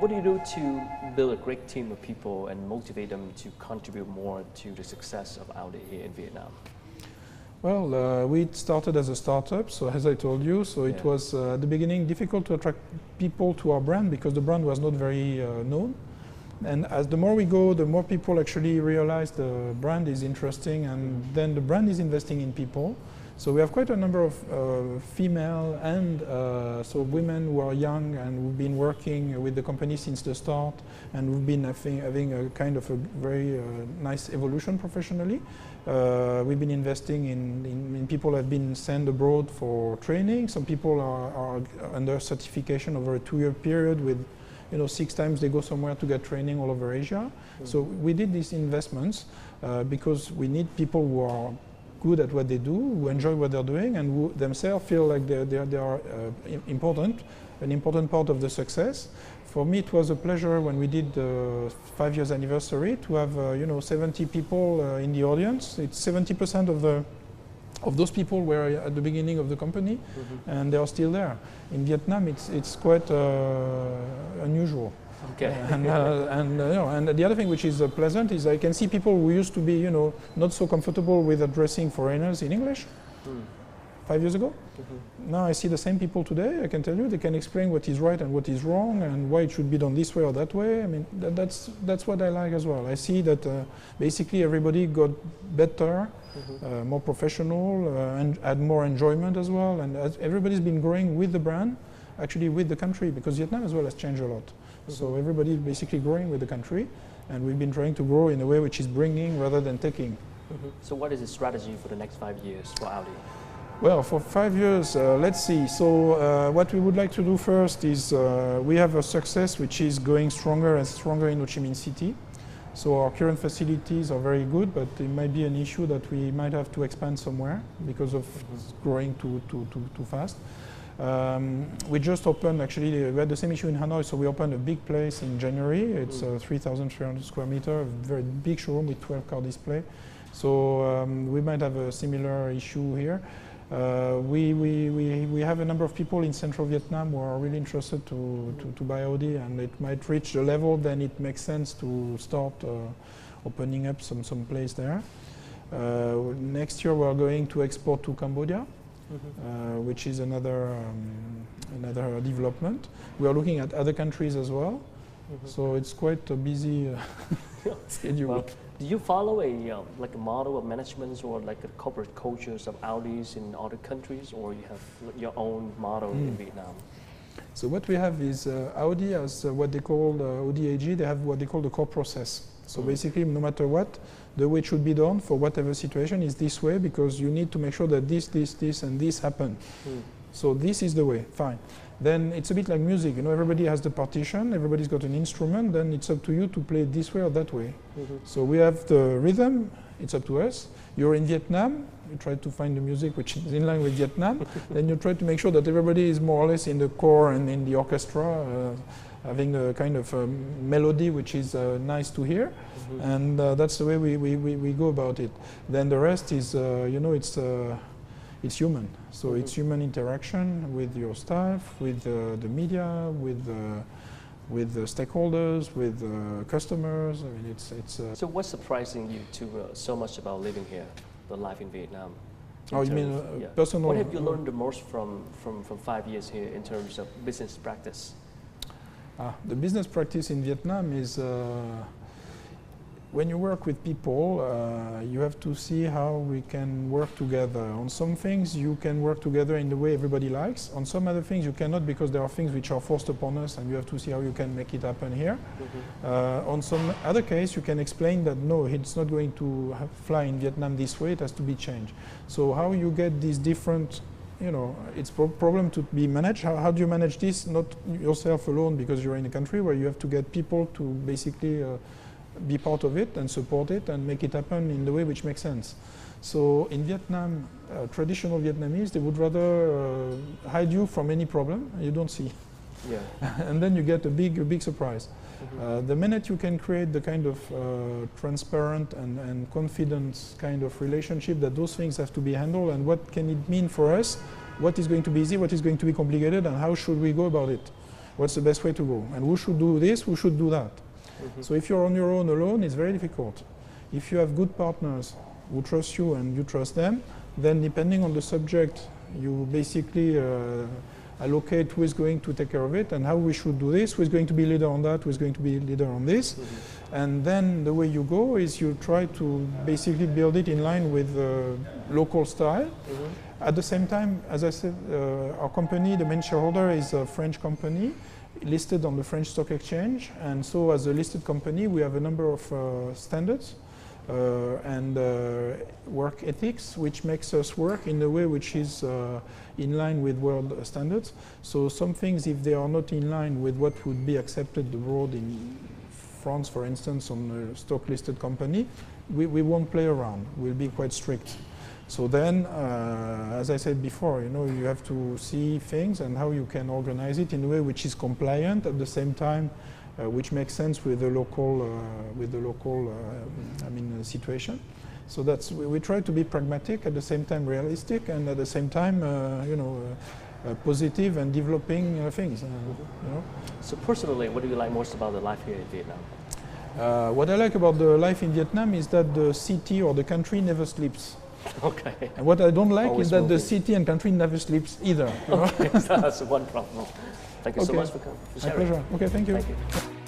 what do you do to build a great team of people and motivate them to contribute more to the success of Audi here in Vietnam? Well, we started as a startup, so as I told you, so it was at the beginning difficult to attract people to our brand because the brand was not very known. And as the more we go, the more people actually realize the brand is interesting, and then the brand is investing in people. So we have quite a number of female and so women who are young and who've been working with the company since the start, and we've been having a kind of a very nice evolution professionally. We've been investing in people who have been sent abroad for training. Some people are under certification over a 2-year period with, 6 times they go somewhere to get training all over Asia. So we did these investments because we need people who are good at what they do, who enjoy what they're doing, and who themselves feel like they are an important part of the success. For me, it was a pleasure when we did the 5 years anniversary to have 70 people in the audience. It's 70% of those people were at the beginning of the company, and they are still there. In Vietnam, it's quite unusual. Okay. And the other thing which is pleasant is I can see people who used to be, not so comfortable with addressing foreigners in English 5 years ago. Now I see the same people today. I can tell you they can explain what is right and what is wrong and why it should be done this way or that way. I mean, that's what I like as well. I see that basically everybody got better, more professional, and had more enjoyment as well. And everybody's been growing with the brand, actually with the country, because Vietnam as well has changed a lot. So everybody is basically growing with the country, and we've been trying to grow in a way which is bringing rather than taking. So what is the strategy for the next 5 years for Audi? Well, for 5 years, let's see. So what we would like to do first is we have a success which is going stronger and stronger in Ho Chi Minh City. So our current facilities are very good, but it might be an issue that we might have to expand somewhere because of growing too fast. We just opened, actually, we had the same issue in Hanoi, so we opened a big place in January. It's 3,300 square meters, a very big showroom with 12-car display. So we might have a similar issue here. We have a number of people in central Vietnam who are really interested to buy Audi, and it might reach the level, then it makes sense to start opening up some place there. Next year we're going to export to Cambodia. Which is another development. We are looking at other countries as well, so it's quite a busy schedule. Well, do you follow a like a model of management or like a corporate cultures of Audis in other countries, or you have your own model in Vietnam? So what we have is Audi has what they call Audi AG. They have what they call the core process. So basically, no matter what, the way it should be done for whatever situation is this way, because you need to make sure that this, and this happen. So this is the way, fine. Then it's a bit like music, everybody has the partition, everybody's got an instrument, then it's up to you to play it this way or that way. So we have the rhythm, it's up to us. You're in Vietnam, you try to find the music which is in line with Vietnam, then you try to make sure that everybody is more or less in the core and in the orchestra, having a kind of melody which is nice to hear, and that's the way we go about it. Then the rest is, it's human. So it's human interaction with your staff, with the media, with the stakeholders, with customers. I mean, it's. So what's surprising you to so much about living here, the life in Vietnam? Oh, you mean personal? What have you learned the most from 5 years here in terms of business practice? The business practice in Vietnam is when you work with people, you have to see how we can work together. On some things you can work together in the way everybody likes. On some other things you cannot, because there are things which are forced upon us, and you have to see how you can make it happen here. On some other case you can explain that no, it's not going to fly in Vietnam this way, it has to be changed. So how you get these different, it's a problem to be managed. How do you manage this? Not yourself alone, because you're in a country where you have to get people to basically be part of it and support it and make it happen in the way which makes sense. So in Vietnam, traditional Vietnamese, they would rather hide you from any problem and you don't see. And then you get a big surprise. The minute you can create the kind of transparent and confident kind of relationship that those things have to be handled, and what can it mean for us, what is going to be easy, what is going to be complicated, and how should we go about it. What's the best way to go? And who should do this? Who should do that? So if you're on your own alone, it's very difficult. If you have good partners who trust you and you trust them, then depending on the subject, you basically allocate who is going to take care of it and how we should do this, who is going to be leader on that, who is going to be leader on this. And then the way you go is you try to basically build it in line with local style. At the same time, as I said, our company, the main shareholder is a French company listed on the French Stock Exchange. And so as a listed company, we have a number of standards and work ethics, which makes us work in a way which is in line with world standards. So some things, if they are not in line with what would be accepted abroad in France, for instance, on a stock-listed company, we won't play around. We'll be quite strict. So then, as I said before, you have to see things and how you can organize it in a way which is compliant at the same time, which makes sense with the local, situation. So that's we try to be pragmatic, at the same time realistic, and at the same time, positive and developing things. So personally, what do you like most about the life here in Vietnam? What I like about the life in Vietnam is that the city or the country never sleeps. Okay. And what I don't like Always is that moving. the city and country never sleeps either. Okay, so that's one problem. Thank you so much for coming. My pleasure. Okay, thank you. Thank you.